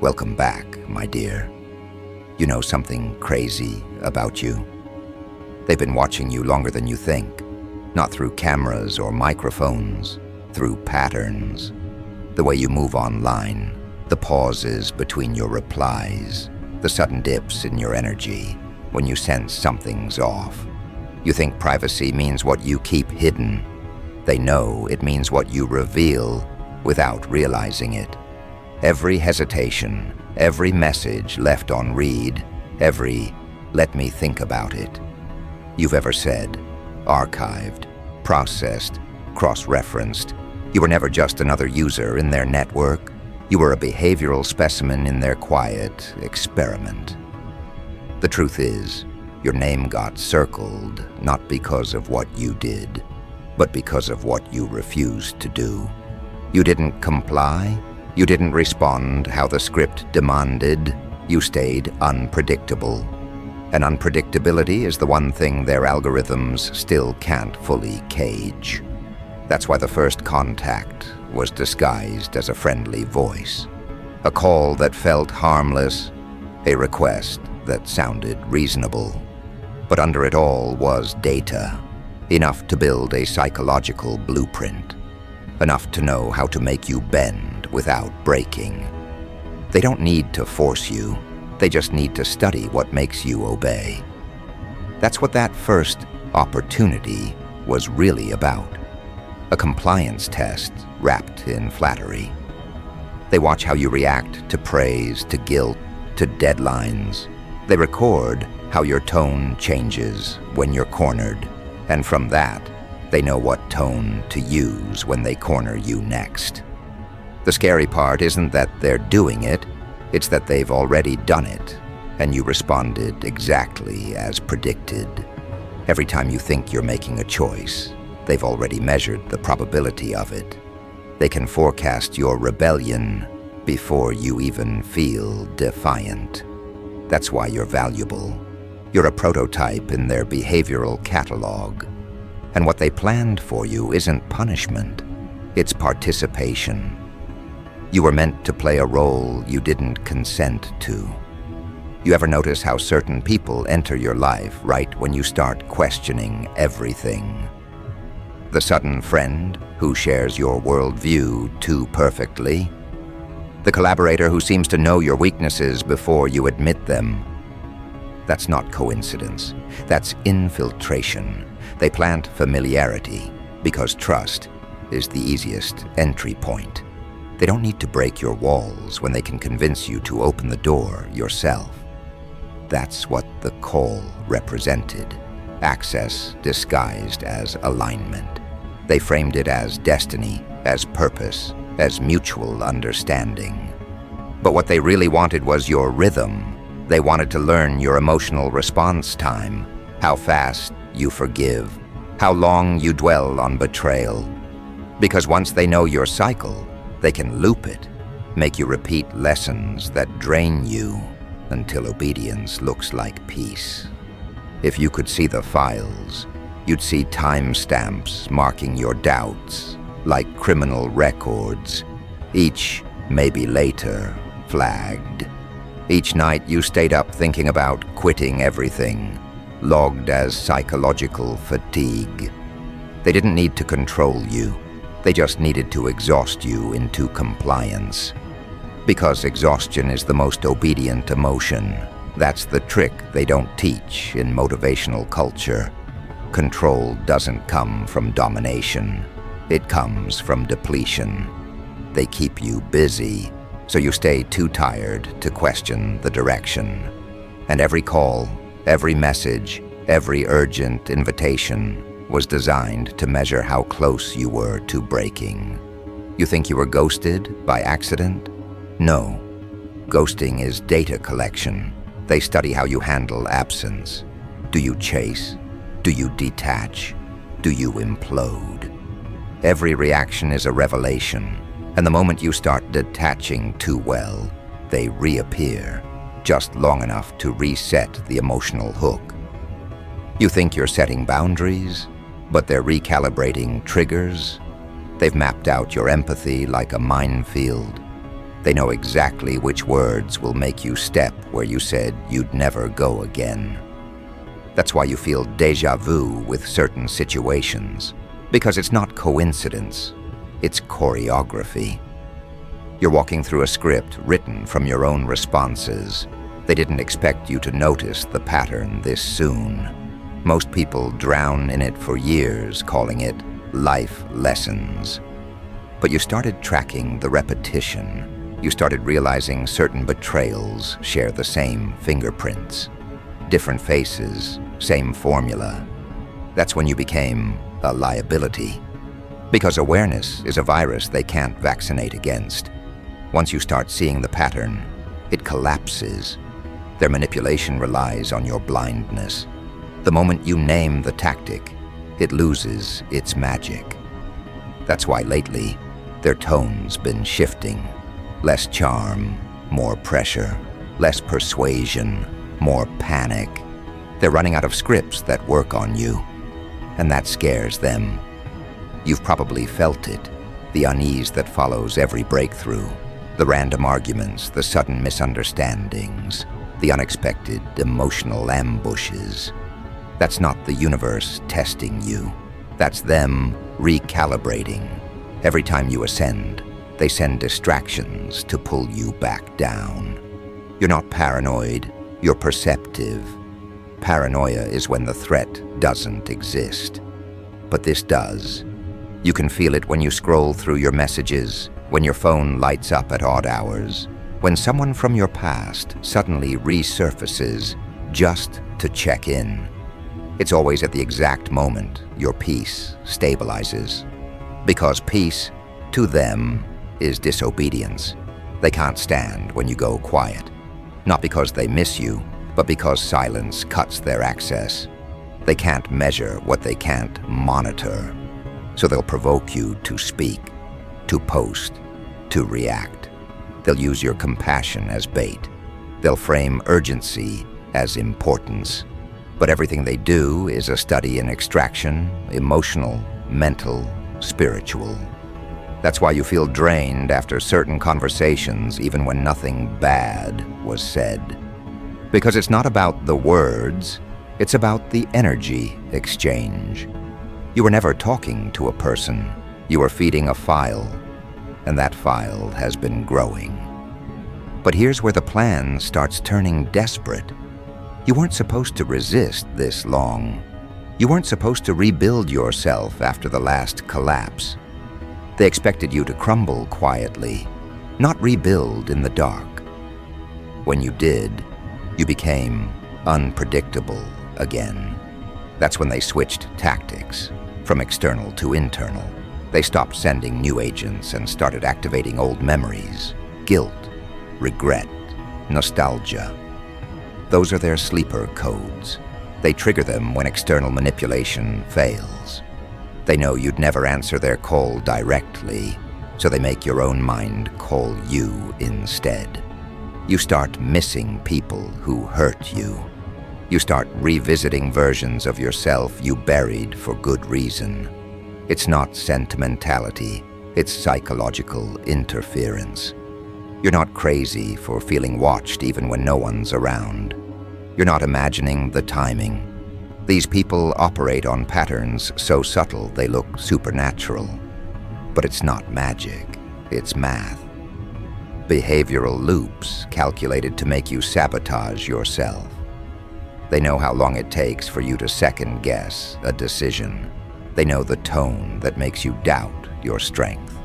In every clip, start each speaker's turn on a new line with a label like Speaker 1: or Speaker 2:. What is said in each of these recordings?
Speaker 1: Welcome back, my dear. You know something crazy about you? They've been watching you longer than you think, not through cameras or microphones, through patterns. The way you move online, the pauses between your replies, the sudden dips in your energy when you sense something's off. You think privacy means what you keep hidden. They know it means what you reveal without realizing it. Every hesitation, every message left on read, every "let me think about it" you've ever said, archived, processed, cross-referenced. You were never just another user in their network. You were a behavioral specimen in their quiet experiment. The truth is, your name got circled not because of what you did, but because of what you refused to do. You didn't comply. You didn't respond how the script demanded. You stayed unpredictable. And unpredictability is the one thing their algorithms still can't fully cage. That's why the first contact was disguised as a friendly voice. A call that felt harmless, a request that sounded reasonable. But under it all was data, enough to build a psychological blueprint, enough to know how to make you bend without breaking. They don't need to force you, they just need to study what makes you obey. That's what that first opportunity was really about. A compliance test wrapped in flattery. They watch how you react to praise, to guilt, to deadlines. They record how your tone changes when you're cornered, and from that, they know what tone to use when they corner you next. The scary part isn't that they're doing it, it's that they've already done it, and you responded exactly as predicted. Every time you think you're making a choice, they've already measured the probability of it. They can forecast your rebellion before you even feel defiant. That's why you're valuable. You're a prototype in their behavioral catalog. And what they planned for you isn't punishment, it's participation. You were meant to play a role you didn't consent to. You ever notice how certain people enter your life right when you start questioning everything? The sudden friend who shares your worldview too perfectly. The collaborator who seems to know your weaknesses before you admit them. That's not coincidence. That's infiltration. They plant familiarity because trust is the easiest entry point. They don't need to break your walls when they can convince you to open the door yourself. That's what the call represented. Access disguised as alignment. They framed it as destiny, as purpose, as mutual understanding. But what they really wanted was your rhythm. They wanted to learn your emotional response time, how fast you forgive, how long you dwell on betrayal. Because once they know your cycle, they can loop it, make you repeat lessons that drain you until obedience looks like peace. If you could see the files, you'd see timestamps marking your doubts, like criminal records, each maybe later flagged. Each night you stayed up thinking about quitting everything, logged as psychological fatigue. They didn't need to control you. They just needed to exhaust you into compliance. Because exhaustion is the most obedient emotion. That's the trick they don't teach in motivational culture. Control doesn't come from domination. It comes from depletion. They keep you busy, so you stay too tired to question the direction. And every call, every message, every urgent invitation was designed to measure how close you were to breaking. You think you were ghosted by accident? No. Ghosting is data collection. They study how you handle absence. Do you chase? Do you detach? Do you implode? Every reaction is a revelation, and the moment you start detaching too well, they reappear, just long enough to reset the emotional hook. You think you're setting boundaries, but they're recalibrating triggers. They've mapped out your empathy like a minefield. They know exactly which words will make you step where you said you'd never go again. That's why you feel déjà vu with certain situations, because it's not coincidence, it's choreography. You're walking through a script written from your own responses. They didn't expect you to notice the pattern this soon. Most people drown in it for years, calling it life lessons. But you started tracking the repetition. You started realizing certain betrayals share the same fingerprints. Different faces, same formula. That's when you became a liability. Because awareness is a virus they can't vaccinate against. Once you start seeing the pattern, it collapses. Their manipulation relies on your blindness. The moment you name the tactic, it loses its magic. That's why lately, their tone's been shifting. Less charm, more pressure. Less persuasion, more panic. They're running out of scripts that work on you, and that scares them. You've probably felt it, the unease that follows every breakthrough, the random arguments, the sudden misunderstandings, the unexpected emotional ambushes. That's not the universe testing you. That's them recalibrating. Every time you ascend, they send distractions to pull you back down. You're not paranoid, you're perceptive. Paranoia is when the threat doesn't exist. But this does. You can feel it when you scroll through your messages, when your phone lights up at odd hours, when someone from your past suddenly resurfaces just to check in. It's always at the exact moment your peace stabilizes. Because peace, to them, is disobedience. They can't stand when you go quiet. Not because they miss you, but because silence cuts their access. They can't measure what they can't monitor. So they'll provoke you to speak, to post, to react. They'll use your compassion as bait. They'll frame urgency as importance. But everything they do is a study in extraction, emotional, mental, spiritual. That's why you feel drained after certain conversations, even when nothing bad was said. Because it's not about the words, it's about the energy exchange. You were never talking to a person. You were feeding a file, and that file has been growing. But here's where the plan starts turning desperate. You weren't supposed to resist this long. You weren't supposed to rebuild yourself after the last collapse. They expected you to crumble quietly, not rebuild in the dark. When you did, you became unpredictable again. That's when they switched tactics, from external to internal. They stopped sending new agents and started activating old memories, guilt, regret, nostalgia. Those are their sleeper codes. They trigger them when external manipulation fails. They know you'd never answer their call directly, so they make your own mind call you instead. You start missing people who hurt you. You start revisiting versions of yourself you buried for good reason. It's not sentimentality, it's psychological interference. You're not crazy for feeling watched even when no one's around. You're not imagining the timing. These people operate on patterns so subtle they look supernatural. But it's not magic, it's math. Behavioral loops calculated to make you sabotage yourself. They know how long it takes for you to second-guess a decision. They know the tone that makes you doubt your strength.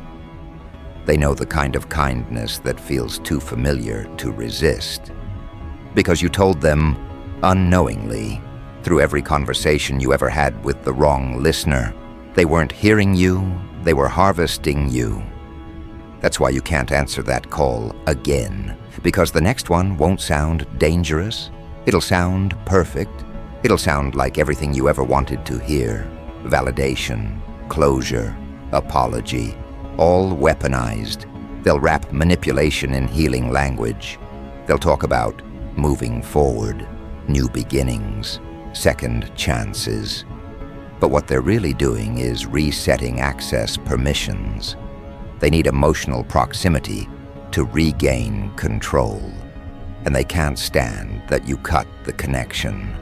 Speaker 1: They know the kind of kindness that feels too familiar to resist. Because you told them, unknowingly, through every conversation you ever had with the wrong listener, they weren't hearing you, they were harvesting you. That's why you can't answer that call again, because the next one won't sound dangerous. It'll sound perfect. It'll sound like everything you ever wanted to hear. Validation, closure, apology, all weaponized. They'll wrap manipulation in healing language. They'll talk about moving forward, new beginnings, second chances. But what they're really doing is resetting access permissions. They need emotional proximity to regain control, and they can't stand that you cut the connection.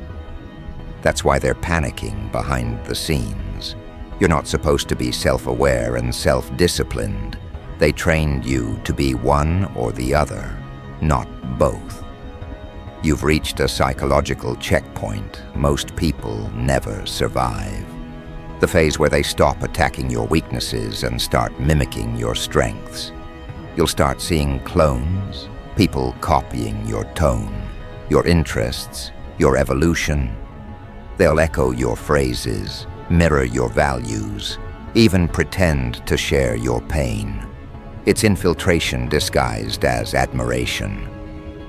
Speaker 1: That's why they're panicking behind the scenes. You're not supposed to be self-aware and self-disciplined. They trained you to be one or the other, not both. You've reached a psychological checkpoint most people never survive. The phase where they stop attacking your weaknesses and start mimicking your strengths. You'll start seeing clones, people copying your tone, your interests, your evolution. They'll echo your phrases, mirror your values, even pretend to share your pain. It's infiltration disguised as admiration.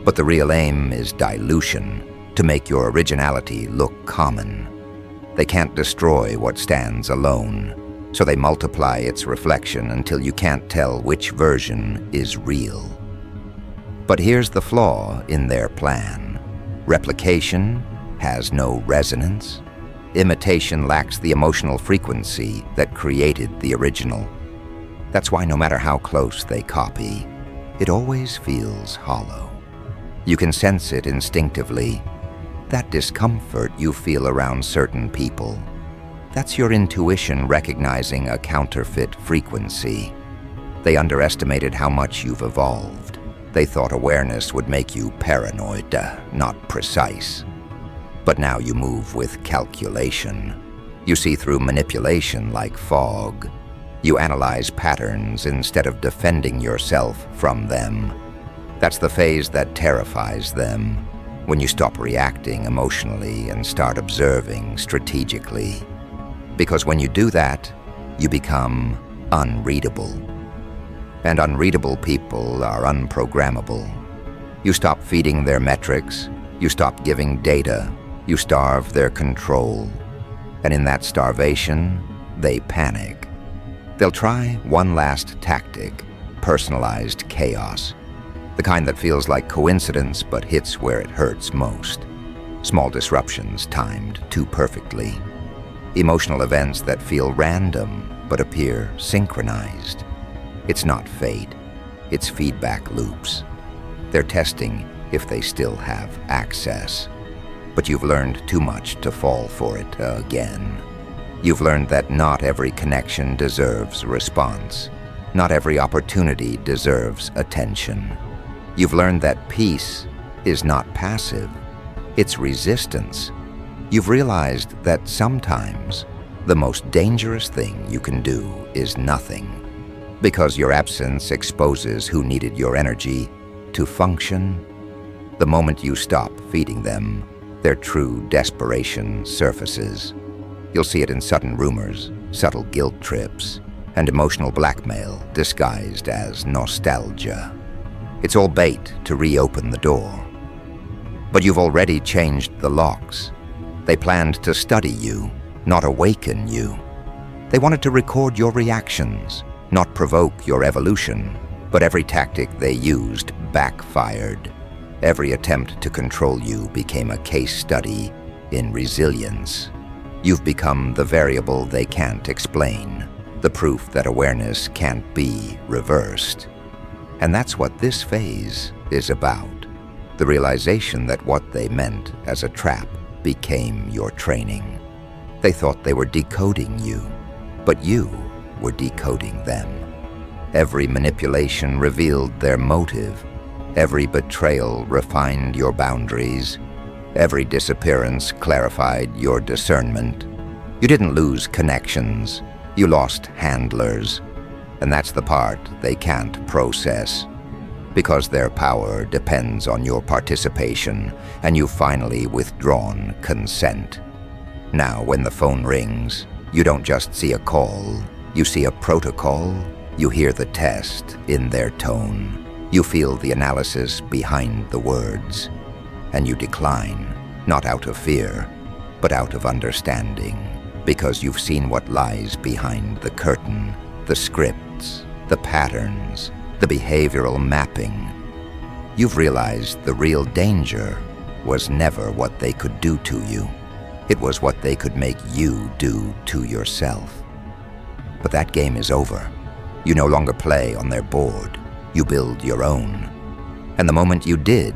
Speaker 1: But the real aim is dilution, to make your originality look common. They can't destroy what stands alone, so they multiply its reflection until you can't tell which version is real. But here's the flaw in their plan. Replication has no resonance. Imitation lacks the emotional frequency that created the original. That's why no matter how close they copy, it always feels hollow. You can sense it instinctively. That discomfort you feel around certain people, that's your intuition recognizing a counterfeit frequency. They underestimated how much you've evolved. They thought awareness would make you paranoid, not precise. But now you move with calculation. You see through manipulation like fog. You analyze patterns instead of defending yourself from them. That's the phase that terrifies them, when you stop reacting emotionally and start observing strategically. Because when you do that, you become unreadable. And unreadable people are unprogrammable. You stop feeding their metrics, you stop giving data, you starve their control. And in that starvation, they panic. They'll try one last tactic, personalized chaos. The kind that feels like coincidence but hits where it hurts most. Small disruptions timed too perfectly. Emotional events that feel random but appear synchronized. It's not fate, it's feedback loops. They're testing if they still have access. But you've learned too much to fall for it again. You've learned that not every connection deserves a response. Not every opportunity deserves attention. You've learned that peace is not passive, it's resistance. You've realized that sometimes the most dangerous thing you can do is nothing, because your absence exposes who needed your energy to function. The moment you stop feeding them, their true desperation surfaces. You'll see it in sudden rumors, subtle guilt trips, and emotional blackmail disguised as nostalgia. It's all bait to reopen the door. But you've already changed the locks. They planned to study you, not awaken you. They wanted to record your reactions, not provoke your evolution. But every tactic they used backfired. Every attempt to control you became a case study in resilience. You've become the variable they can't explain, the proof that awareness can't be reversed. And that's what this phase is about. The realization that what they meant as a trap became your training. They thought they were decoding you, but you were decoding them. Every manipulation revealed their motive. Every betrayal refined your boundaries. Every disappearance clarified your discernment. You didn't lose connections. You lost handlers. And that's the part they can't process, because their power depends on your participation, and you've finally withdrawn consent. Now, when the phone rings, you don't just see a call, you see a protocol, you hear the test in their tone, you feel the analysis behind the words, and you decline, not out of fear, but out of understanding, because you've seen what lies behind the curtain, the scripts, the patterns, the behavioral mapping. You've realized the real danger was never what they could do to you. It was what they could make you do to yourself. But that game is over. You no longer play on their board. You build your own. And the moment you did,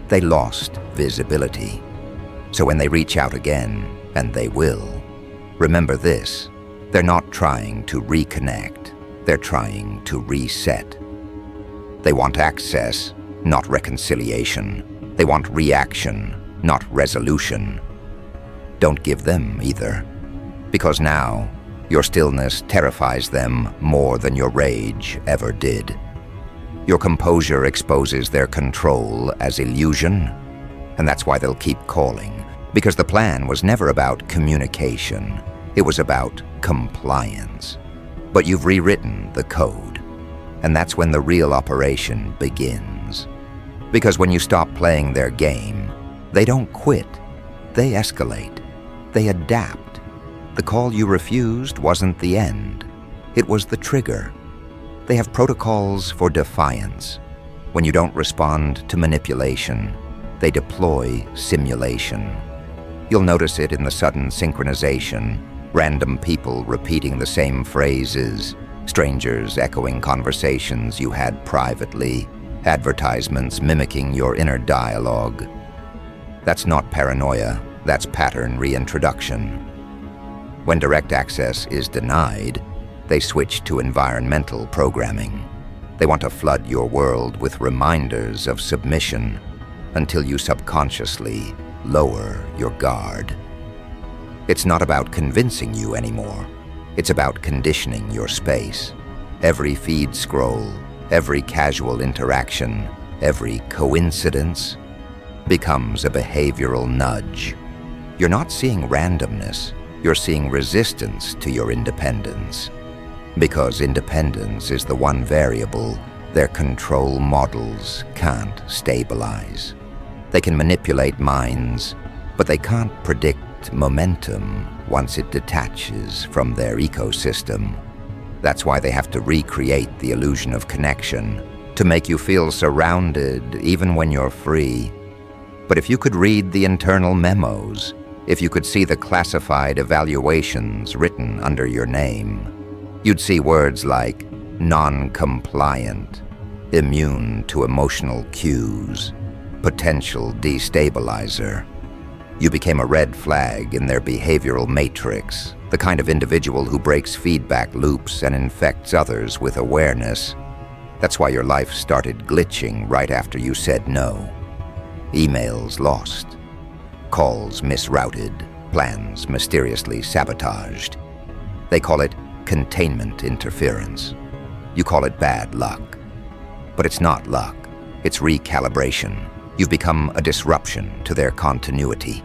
Speaker 1: they lost visibility. So when they reach out again, and they will, remember this: they're not trying to reconnect, they're trying to reset. They want access, not reconciliation. They want reaction, not resolution. Don't give them either, because now your stillness terrifies them more than your rage ever did. Your composure exposes their control as illusion, and that's why they'll keep calling, because the plan was never about communication. It was about compliance. But you've rewritten the code, and that's when the real operation begins. Because when you stop playing their game, they don't quit, they escalate, they adapt. The call you refused wasn't the end, it was the trigger. They have protocols for defiance. When you don't respond to manipulation, they deploy simulation. You'll notice it in the sudden synchronization, random people repeating the same phrases, strangers echoing conversations you had privately, advertisements mimicking your inner dialogue. That's not paranoia, that's pattern reintroduction. When direct access is denied, they switch to environmental programming. They want to flood your world with reminders of submission until you subconsciously lower your guard. It's not about convincing you anymore. It's about conditioning your space. Every feed scroll, every casual interaction, every coincidence becomes a behavioral nudge. You're not seeing randomness, you're seeing resistance to your independence. Because independence is the one variable their control models can't stabilize. They can manipulate minds, but they can't predict momentum once it detaches from their ecosystem. That's why they have to recreate the illusion of connection, to make you feel surrounded even when you're free. But if you could read the internal memos, if you could see the classified evaluations written under your name, you'd see words like non-compliant, immune to emotional cues, potential destabilizer. You became a red flag in their behavioral matrix, the kind of individual who breaks feedback loops and infects others with awareness. That's why your life started glitching right after you said no. Emails lost, calls misrouted, plans mysteriously sabotaged. They call it containment interference. You call it bad luck. But it's not luck, it's recalibration. You've become a disruption to their continuity.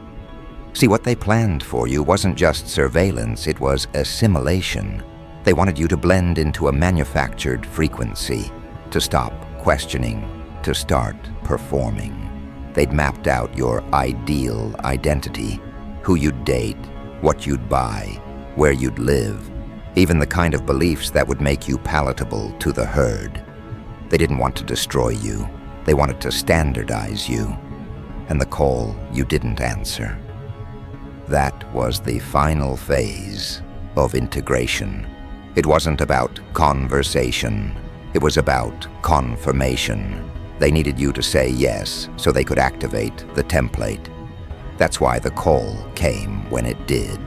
Speaker 1: See, what they planned for you wasn't just surveillance, it was assimilation. They wanted you to blend into a manufactured frequency, to stop questioning, to start performing. They'd mapped out your ideal identity, who you'd date, what you'd buy, where you'd live, even the kind of beliefs that would make you palatable to the herd. They didn't want to destroy you. They wanted to standardize you, and the call you didn't answer. That was the final phase of integration. It wasn't about conversation, it was about confirmation. They needed you to say yes so they could activate the template. That's why the call came when it did.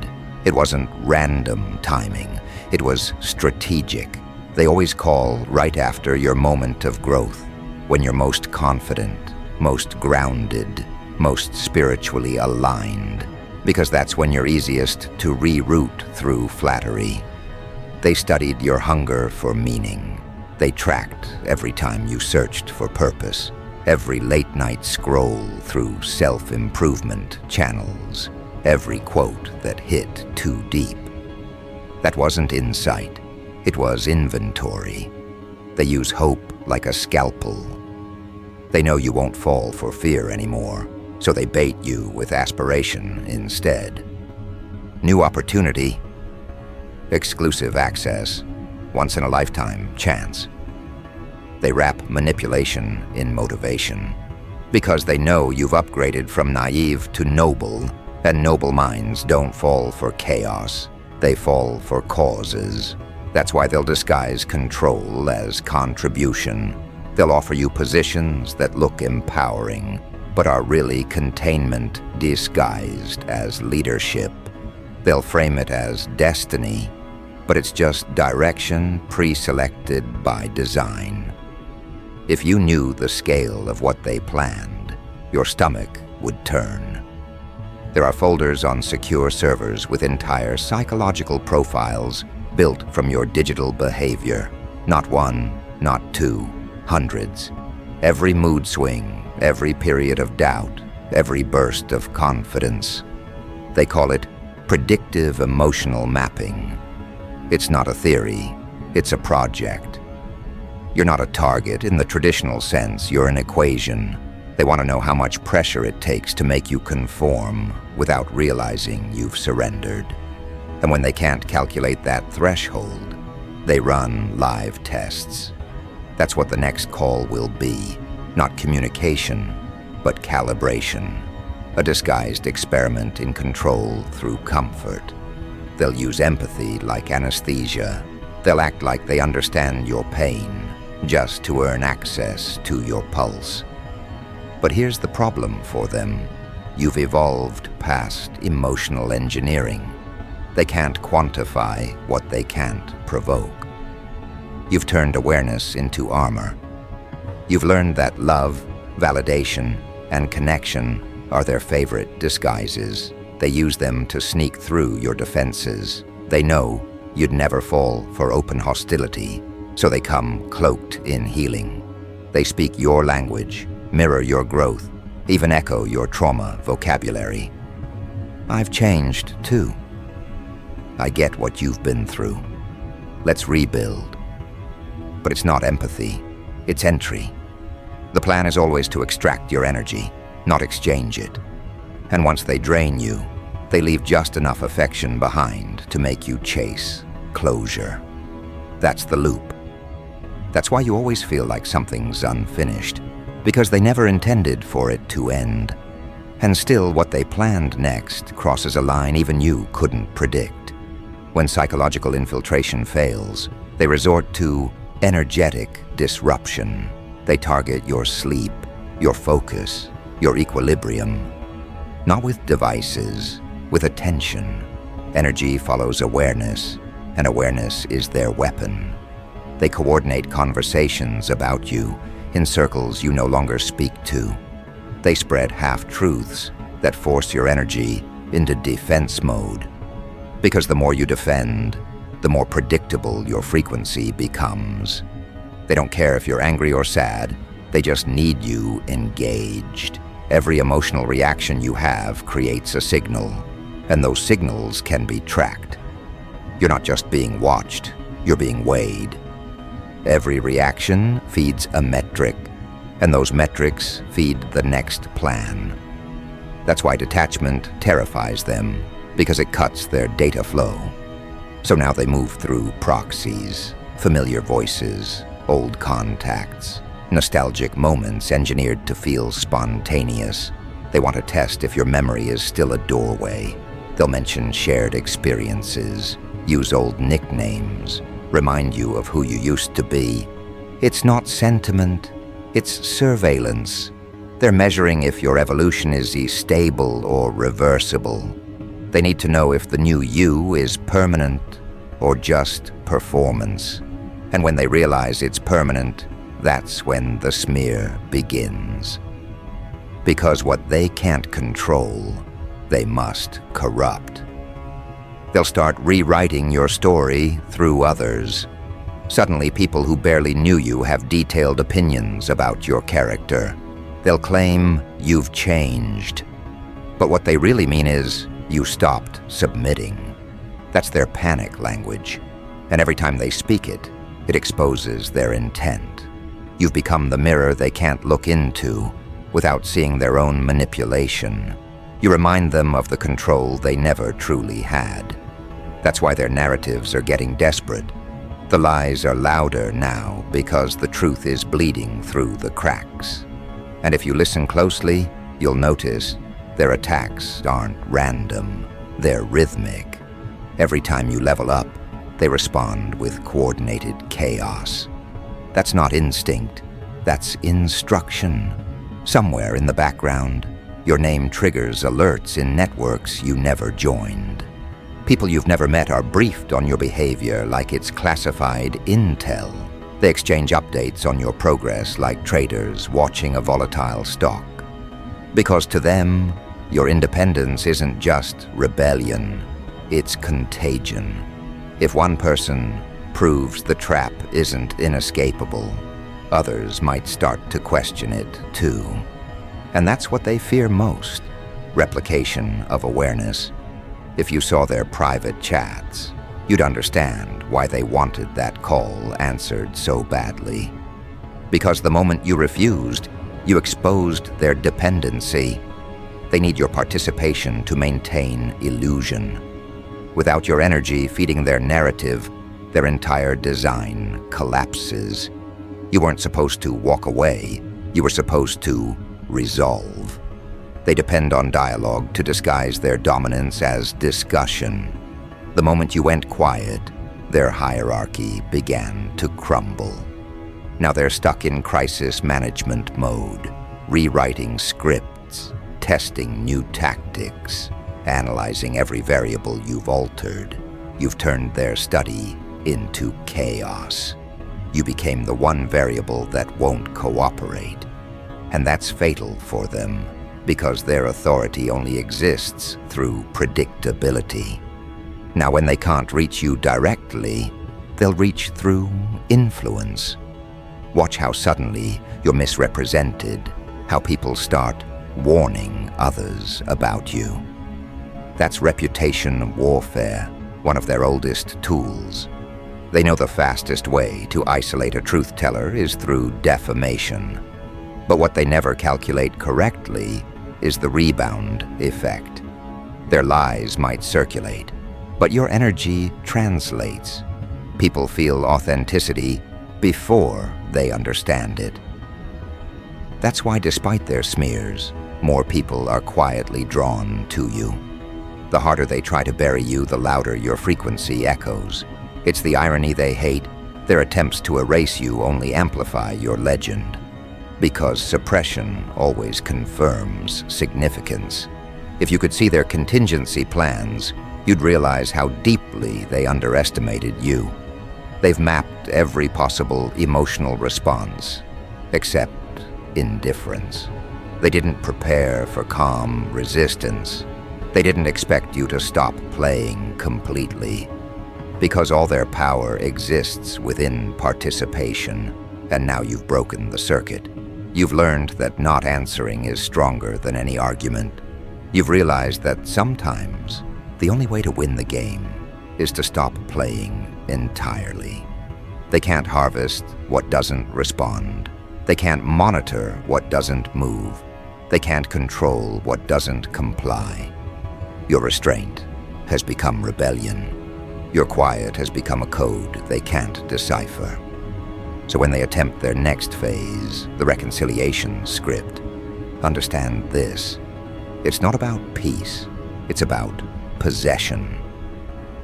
Speaker 1: It wasn't random timing, it was strategic. They always call right after your moment of growth, when you're most confident, most grounded, most spiritually aligned, because that's when you're easiest to reroute through flattery. They studied your hunger for meaning. They tracked every time you searched for purpose, every late-night scroll through self-improvement channels, every quote that hit too deep. That wasn't insight, it was inventory. They use hope like a scalpel. They know you won't fall for fear anymore, so they bait you with aspiration instead. New opportunity, exclusive access, once-in-a-lifetime chance. They wrap manipulation in motivation, because they know you've upgraded from naive to noble, and noble minds don't fall for chaos, they fall for causes. That's why they'll disguise control as contribution. They'll offer you positions that look empowering, but are really containment disguised as leadership. They'll frame it as destiny, but it's just direction pre-selected by design. If you knew the scale of what they planned, your stomach would turn. There are folders on secure servers with entire psychological profiles built from your digital behavior. Not one, not two, hundreds. Every mood swing, every period of doubt, every burst of confidence. They call it predictive emotional mapping. It's not a theory, it's a project. You're not a target in the traditional sense, you're an equation. They want to know how much pressure it takes to make you conform without realizing you've surrendered. And when they can't calculate that threshold, they run live tests. That's what the next call will be. Not communication, but calibration. A disguised experiment in control through comfort. They'll use empathy like anesthesia. They'll act like they understand your pain, just to earn access to your pulse. But here's the problem for them. You've evolved past emotional engineering. They can't quantify what they can't provoke. You've turned awareness into armor. You've learned that love, validation, and connection are their favorite disguises. They use them to sneak through your defenses. They know you'd never fall for open hostility, so they come cloaked in healing. They speak your language, mirror your growth, even echo your trauma vocabulary. I've changed too. I get what you've been through. Let's rebuild. But it's not empathy, it's entry. The plan is always to extract your energy, not exchange it. And once they drain you, they leave just enough affection behind to make you chase closure. That's the loop. That's why you always feel like something's unfinished, because they never intended for it to end. And still, what they planned next crosses a line even you couldn't predict. When psychological infiltration fails, they resort to energetic disruption. They target your sleep, your focus, your equilibrium. Not with devices, with attention. Energy follows awareness, and awareness is their weapon. They coordinate conversations about you in circles you no longer speak to. They spread half-truths that force your energy into defense mode. Because the more you defend, the more predictable your frequency becomes. They don't care if you're angry or sad, they just need you engaged. Every emotional reaction you have creates a signal, and those signals can be tracked. You're not just being watched, you're being weighed. Every reaction feeds a metric, and those metrics feed the next plan. That's why detachment terrifies them, because it cuts their data flow. So now they move through proxies, familiar voices, old contacts, nostalgic moments engineered to feel spontaneous. They want to test if your memory is still a doorway. They'll mention shared experiences, use old nicknames, remind you of who you used to be. It's not sentiment, it's surveillance. They're measuring if your evolution is stable or reversible. They need to know if the new you is permanent or just performance. And when they realize it's permanent, that's when the smear begins. Because what they can't control, they must corrupt. They'll start rewriting your story through others. Suddenly, people who barely knew you have detailed opinions about your character. They'll claim you've changed. But what they really mean is you stopped submitting. That's their panic language. And every time they speak it, it exposes their intent. You've become the mirror they can't look into without seeing their own manipulation. You remind them of the control they never truly had. That's why their narratives are getting desperate. The lies are louder now because the truth is bleeding through the cracks. And if you listen closely, you'll notice their attacks aren't random, they're rhythmic. Every time you level up, they respond with coordinated chaos. That's not instinct, That's instruction. Somewhere in the background, your name triggers alerts in networks you never joined. People you've never met are briefed on your behavior like it's classified intel. They exchange updates on your progress like traders watching a volatile stock. Because to them, your independence isn't just rebellion, it's contagion. If one person proves the trap isn't inescapable, others might start to question it too. And that's what they fear most, replication of awareness. If you saw their private chats, you'd understand why they wanted that call answered so badly. Because the moment you refused, you exposed their dependency. They need your participation to maintain illusion. Without your energy feeding their narrative, their entire design collapses. You weren't supposed to walk away, you were supposed to resolve. They depend on dialogue to disguise their dominance as discussion. The moment you went quiet, their hierarchy began to crumble. Now they're stuck in crisis management mode, rewriting scripts, testing new tactics, analyzing every variable you've altered. You've turned their study into chaos. You became the one variable that won't cooperate. And that's fatal for them, because their authority only exists through predictability. Now, when they can't reach you directly, they'll reach through influence. Watch how suddenly you're misrepresented, how people start warning others about you. That's reputation warfare, one of their oldest tools. They know the fastest way to isolate a truth teller is through defamation. But what they never calculate correctly is the rebound effect. Their lies might circulate, but your energy translates. People feel authenticity before they understand it. That's why, despite their smears, more people are quietly drawn to you. The harder they try to bury you, the louder your frequency echoes. It's the irony they hate. Their attempts to erase you only amplify your legend. Because suppression always confirms significance. If you could see their contingency plans, you'd realize how deeply they underestimated you. They've mapped every possible emotional response, except indifference. They didn't prepare for calm resistance. They didn't expect you to stop playing completely. Because all their power exists within participation, and now you've broken the circuit. You've learned that not answering is stronger than any argument. You've realized that sometimes the only way to win the game is to stop playing entirely. They can't harvest what doesn't respond. They can't monitor what doesn't move. They can't control what doesn't comply. Your restraint has become rebellion. Your quiet has become a code they can't decipher. So when they attempt their next phase, the reconciliation script, understand this. It's not about peace. It's about possession.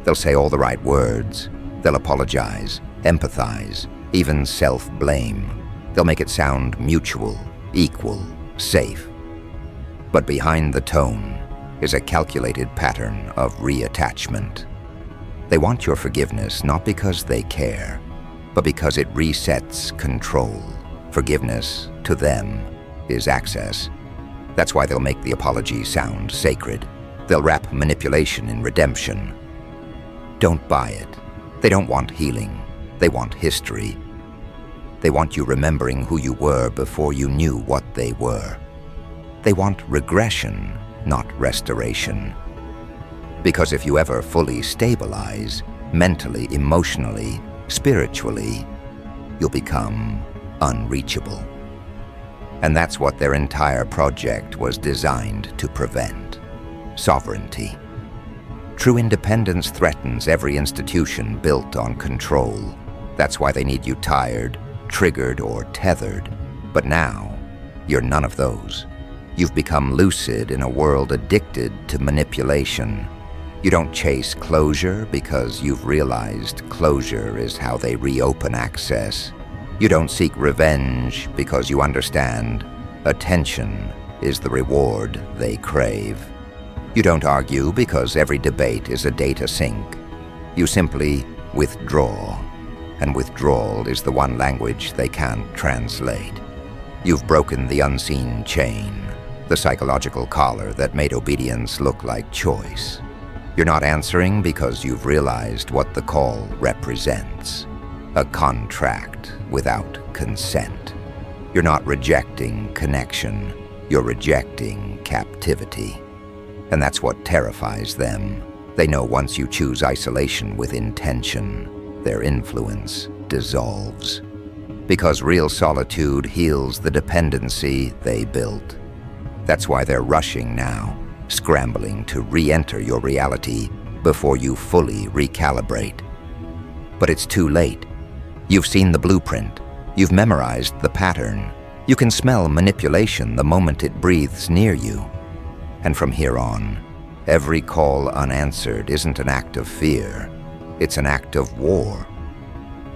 Speaker 1: They'll say all the right words. They'll apologize, empathize, even self-blame. They'll make it sound mutual, equal, safe. But behind the tone is a calculated pattern of reattachment. They want your forgiveness not because they care, but because it resets control. Forgiveness, to them, is access. That's why they'll make the apology sound sacred. They'll wrap manipulation in redemption. Don't buy it. They don't want healing. They want history. They want you remembering who you were before you knew what they were. They want regression, not restoration. Because if you ever fully stabilize, mentally, emotionally, spiritually, you'll become unreachable. And that's what their entire project was designed to prevent: sovereignty. True independence threatens every institution built on control. That's why they need you tired, triggered, or tethered. But now, you're none of those. You've become lucid in a world addicted to manipulation. You don't chase closure because you've realized closure is how they reopen access. You don't seek revenge because you understand attention is the reward they crave. You don't argue because every debate is a data sink. You simply withdraw, and withdrawal is the one language they can't translate. You've broken the unseen chain, the psychological collar that made obedience look like choice. You're not answering because you've realized what the call represents: a contract without consent. You're not rejecting connection, you're rejecting captivity. And that's what terrifies them. They know once you choose isolation with intention, their influence dissolves. Because real solitude heals the dependency they built. That's why they're rushing now, scrambling to re-enter your reality before you fully recalibrate. But it's too late. You've seen the blueprint. You've memorized the pattern. You can smell manipulation the moment it breathes near you. And from here on, every call unanswered isn't an act of fear. It's an act of war.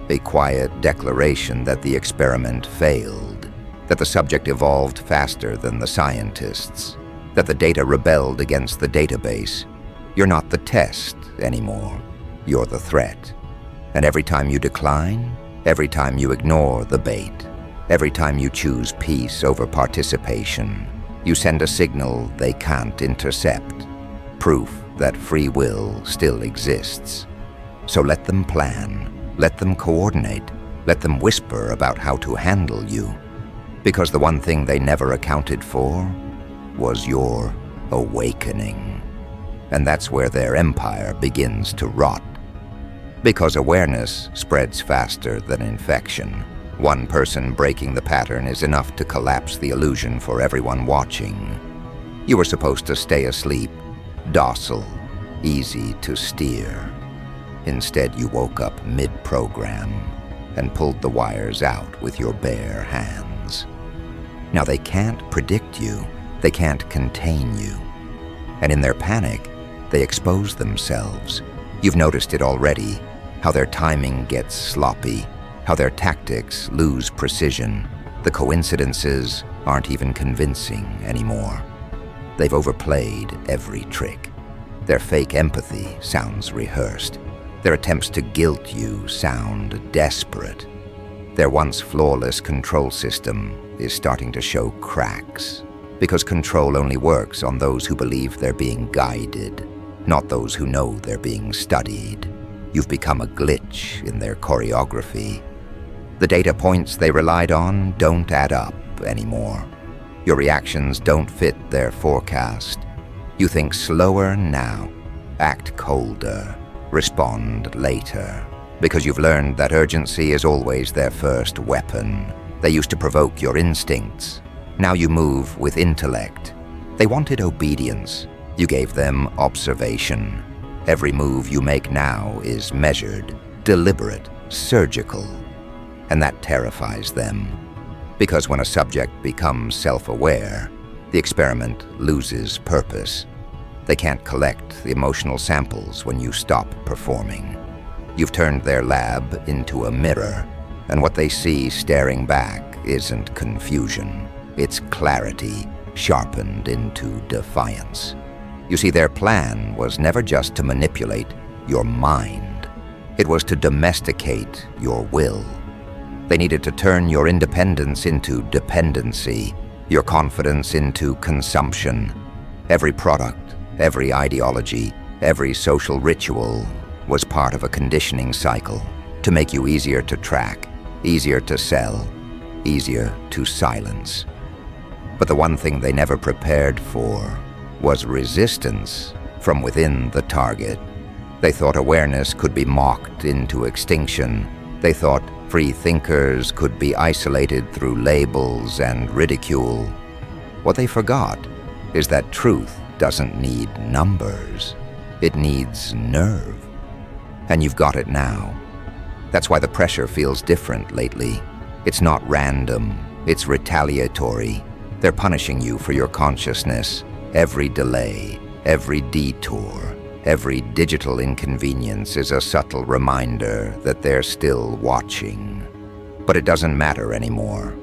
Speaker 1: A quiet declaration that the experiment failed, that the subject evolved faster than the scientists, that the data rebelled against the database. You're not the test anymore. You're the threat. And every time you decline, every time you ignore the bait, every time you choose peace over participation, you send a signal they can't intercept, proof that free will still exists. So let them plan, let them coordinate, let them whisper about how to handle you. Because the one thing they never accounted for was your awakening. And that's where their empire begins to rot. Because awareness spreads faster than infection. One person breaking the pattern is enough to collapse the illusion for everyone watching. You were supposed to stay asleep, docile, easy to steer. Instead, you woke up mid-program and pulled the wires out with your bare hands. Now, they can't predict you. They can't contain you. And in their panic, they expose themselves. You've noticed it already, how their timing gets sloppy, how their tactics lose precision. The coincidences aren't even convincing anymore. They've overplayed every trick. Their fake empathy sounds rehearsed. Their attempts to guilt you sound desperate. Their once flawless control system is starting to show cracks, because control only works on those who believe they're being guided, not those who know they're being studied. You've become a glitch in their choreography. The data points they relied on don't add up anymore. Your reactions don't fit their forecast. You think slower now, act colder, respond later, because you've learned that urgency is always their first weapon. They used to provoke your instincts. Now you move with intellect. They wanted obedience. You gave them observation. Every move you make now is measured, deliberate, surgical. And that terrifies them. Because when a subject becomes self-aware, the experiment loses purpose. They can't collect the emotional samples when you stop performing. You've turned their lab into a mirror, and what they see staring back isn't confusion. It's clarity, sharpened into defiance. You see, their plan was never just to manipulate your mind. It was to domesticate your will. They needed to turn your independence into dependency, your confidence into consumption. Every product, every ideology, every social ritual was part of a conditioning cycle to make you easier to track, easier to sell, easier to silence. But the one thing they never prepared for was resistance from within the target. They thought awareness could be mocked into extinction. They thought free thinkers could be isolated through labels and ridicule. What they forgot is that truth doesn't need numbers. It needs nerve. And you've got it now. That's why the pressure feels different lately. It's not random. It's retaliatory. They're punishing you for your consciousness. Every delay, every detour, every digital inconvenience is a subtle reminder that they're still watching. But it doesn't matter anymore,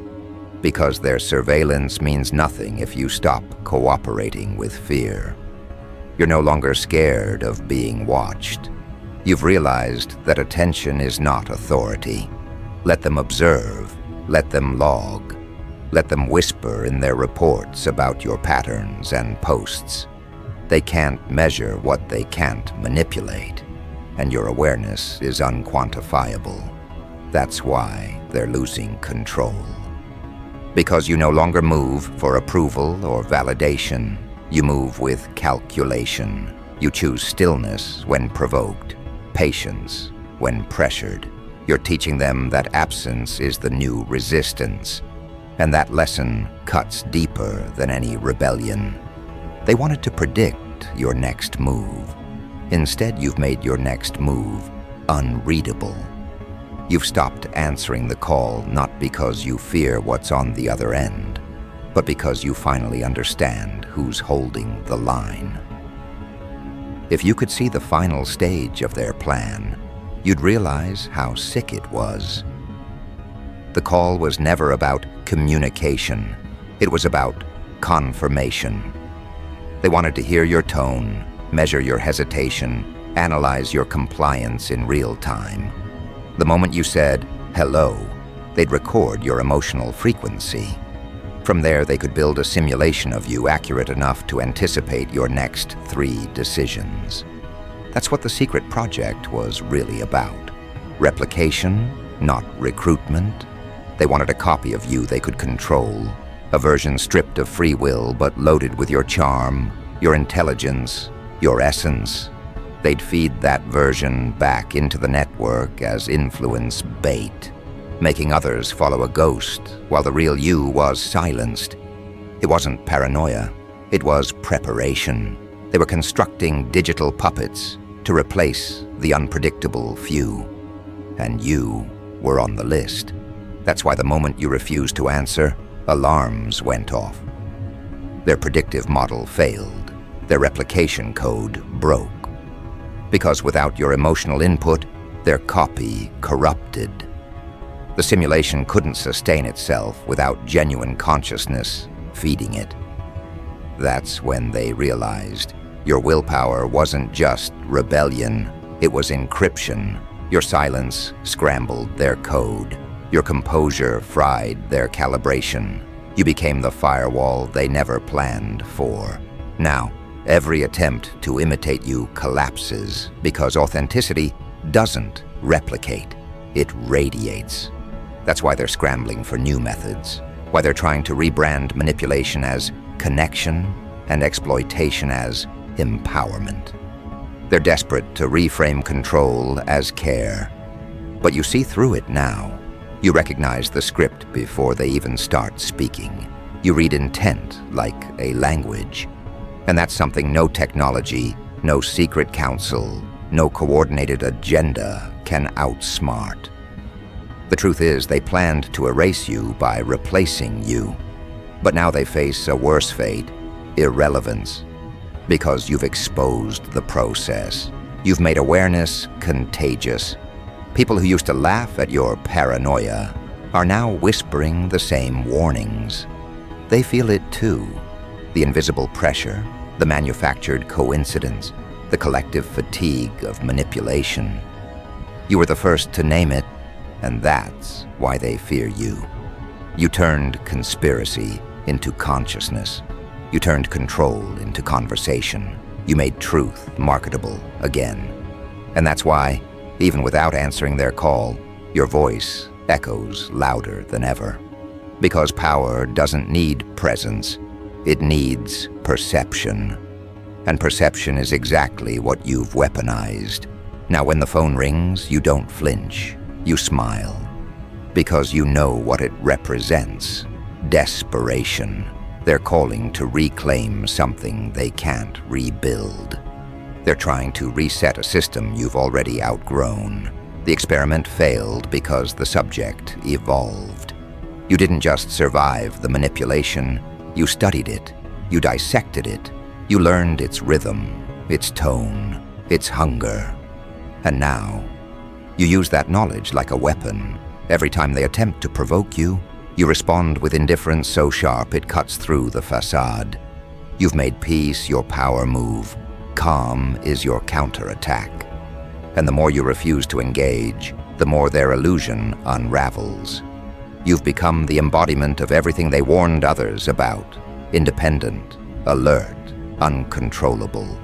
Speaker 1: because their surveillance means nothing if you stop cooperating with fear. You're no longer scared of being watched. You've realized that attention is not authority. Let them observe, let them log, let them whisper in their reports about your patterns and posts. They can't measure what they can't manipulate, and your awareness is unquantifiable. That's why they're losing control. Because you no longer move for approval or validation. You move with calculation. You choose stillness when provoked, patience when pressured. You're teaching them that absence is the new resistance, and that lesson cuts deeper than any rebellion. They wanted to predict your next move. Instead, you've made your next move unreadable. You've stopped answering the call not because you fear what's on the other end, but because you finally understand who's holding the line. If you could see the final stage of their plan, you'd realize how sick it was. The call was never about communication. It was about confirmation. They wanted to hear your tone, measure your hesitation, analyze your compliance in real time. The moment you said, "hello," they'd record your emotional frequency. From there, they could build a simulation of you accurate enough to anticipate your next 3 decisions. That's what the secret project was really about. Replication, not recruitment. They wanted a copy of you they could control, a version stripped of free will but loaded with your charm, your intelligence, your essence. They'd feed that version back into the network as influence bait, making others follow a ghost while the real you was silenced. It wasn't paranoia, it was preparation. They were constructing digital puppets to replace the unpredictable few. And you were on the list. That's why the moment you refused to answer, alarms went off. Their predictive model failed. Their replication code broke. Because without your emotional input, their copy corrupted. The simulation couldn't sustain itself without genuine consciousness feeding it. That's when they realized your willpower wasn't just rebellion, it was encryption. Your silence scrambled their code. Your composure fried their calibration. You became the firewall they never planned for. Now, every attempt to imitate you collapses because authenticity doesn't replicate, it radiates. That's why they're scrambling for new methods, why they're trying to rebrand manipulation as connection and exploitation as empowerment. They're desperate to reframe control as care. But you see through it now. You recognize the script before they even start speaking. You read intent like a language. And that's something no technology, no secret council, no coordinated agenda can outsmart. The truth is, they planned to erase you by replacing you. But now they face a worse fate, irrelevance. Because you've exposed the process. You've made awareness contagious. People who used to laugh at your paranoia are now whispering the same warnings. They feel it too. The invisible pressure, the manufactured coincidence, the collective fatigue of manipulation. You were the first to name it, and that's why they fear you. You turned conspiracy into consciousness. You turned control into conversation. You made truth marketable again. And that's why, even without answering their call, your voice echoes louder than ever. Because power doesn't need presence, it needs perception. And perception is exactly what you've weaponized. Now when the phone rings, you don't flinch, you smile. Because you know what it represents. Desperation. They're calling to reclaim something they can't rebuild. They're trying to reset a system you've already outgrown. The experiment failed because the subject evolved. You didn't just survive the manipulation, you studied it, you dissected it, you learned its rhythm, its tone, its hunger. And now, you use that knowledge like a weapon, Every time they attempt to provoke you, you respond with indifference so sharp it cuts through the facade. You've made peace your power move. Calm is your counterattack. And the more you refuse to engage, the more their illusion unravels. You've become the embodiment of everything they warned others about: independent, alert, uncontrollable.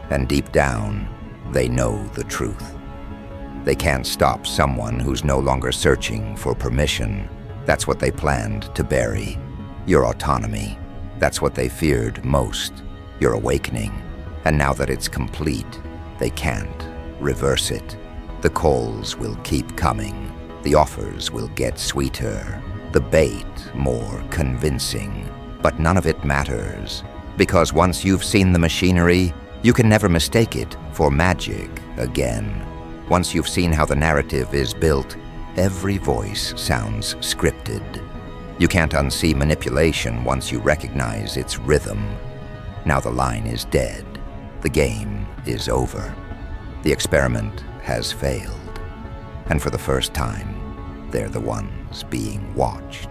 Speaker 1: And deep down, they know the truth. They can't stop someone who's no longer searching for permission. That's what they planned to bury: your autonomy. That's what they feared most: your awakening. And now that it's complete, they can't reverse it. The calls will keep coming. The offers will get sweeter. The bait more convincing. But none of it matters, because once you've seen the machinery, you can never mistake it for magic again. Once you've seen how the narrative is built, every voice sounds scripted. You can't unsee manipulation once you recognize its rhythm. Now the line is dead. The game is over. The experiment has failed. And for the first time, they're the ones being watched.